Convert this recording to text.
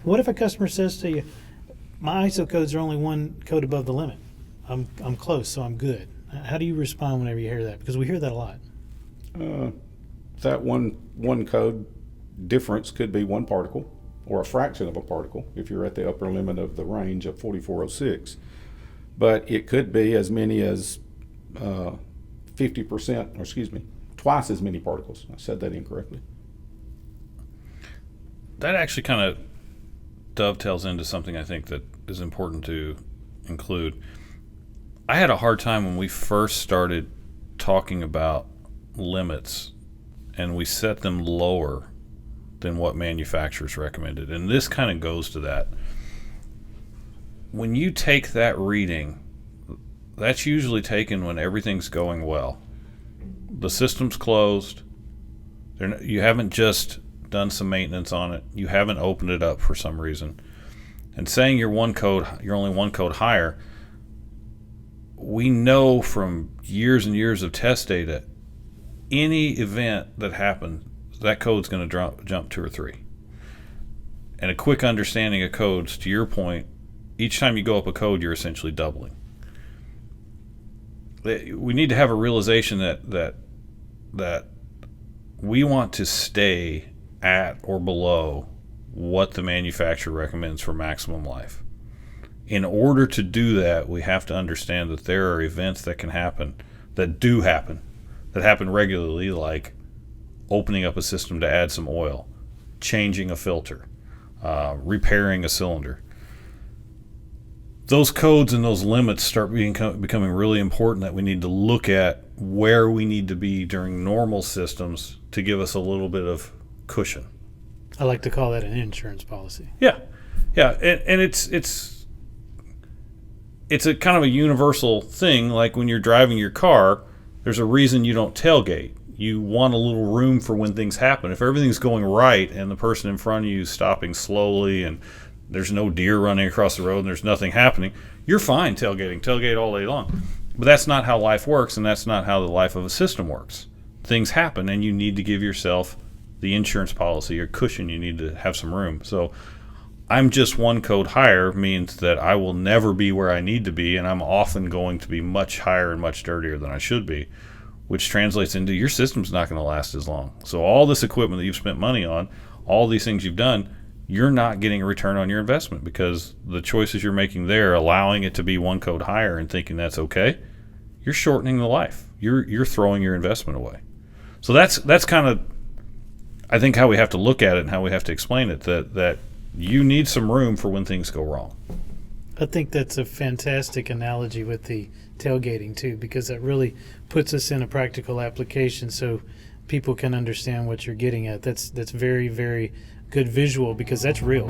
What if a customer says to you, my ISO codes are only one code above the limit. I'm close, so I'm good. How do you respond whenever you hear that? Because we hear that a lot. That one code difference could be one particle or a fraction of a particle if you're at the upper limit of the range of 4406. But it could be as many as 50%, or excuse me, twice as many particles. I said that incorrectly. That actually kind of dovetails into something I think that is important to include. I had a hard time when we first started talking about limits and we set them lower than what manufacturers recommended. And this kind of goes to that. When you take that reading, that's usually taken when everything's going well. The system's closed. You haven't just done some maintenance on it. You haven't opened it up for some reason. And saying you're only one code higher, we know from years and years of test data, any event that happens, that code's going to jump 2 or 3. And a quick understanding of codes, to your point, each time you go up a code, you're essentially doubling. We need to have a realization that we want to stay at or below what the manufacturer recommends for maximum life. In order to do that, we have to understand that there are events that can happen, that happen regularly, like opening up a system to add some oil, changing a filter, repairing a cylinder. Those codes and those limits start becoming really important, that we need to look at where we need to be during normal systems to give us a little bit of cushion. I like to call that an insurance policy. Yeah, and it's a kind of a universal thing. Like when you're driving your car, there's a reason you don't tailgate. You want a little room for when things happen. If everything's going right and the person in front of you is stopping slowly and there's no deer running across the road and there's nothing happening, you're fine tailgate all day long. But that's not how life works, and that's not how the life of a system works. Things happen, and you need to give yourself the insurance policy or cushion. You need to have some room. So I'm just one code higher means that I will never be where I need to be, and I'm often going to be much higher and much dirtier than I should be, which translates into your system's not going to last as long. So all this equipment that you've spent money on, all these things you've done, you're not getting a return on your investment, because the choices you're making there, allowing it to be one code higher and thinking that's okay, you're shortening the life. You're throwing your investment away. So that's kind of, I think, how we have to look at it and how we have to explain it, that you need some room for when things go wrong. I think that's a fantastic analogy with the tailgating too, because that really puts us in a practical application so people can understand what you're getting at. That's very, very good visual, because that's real.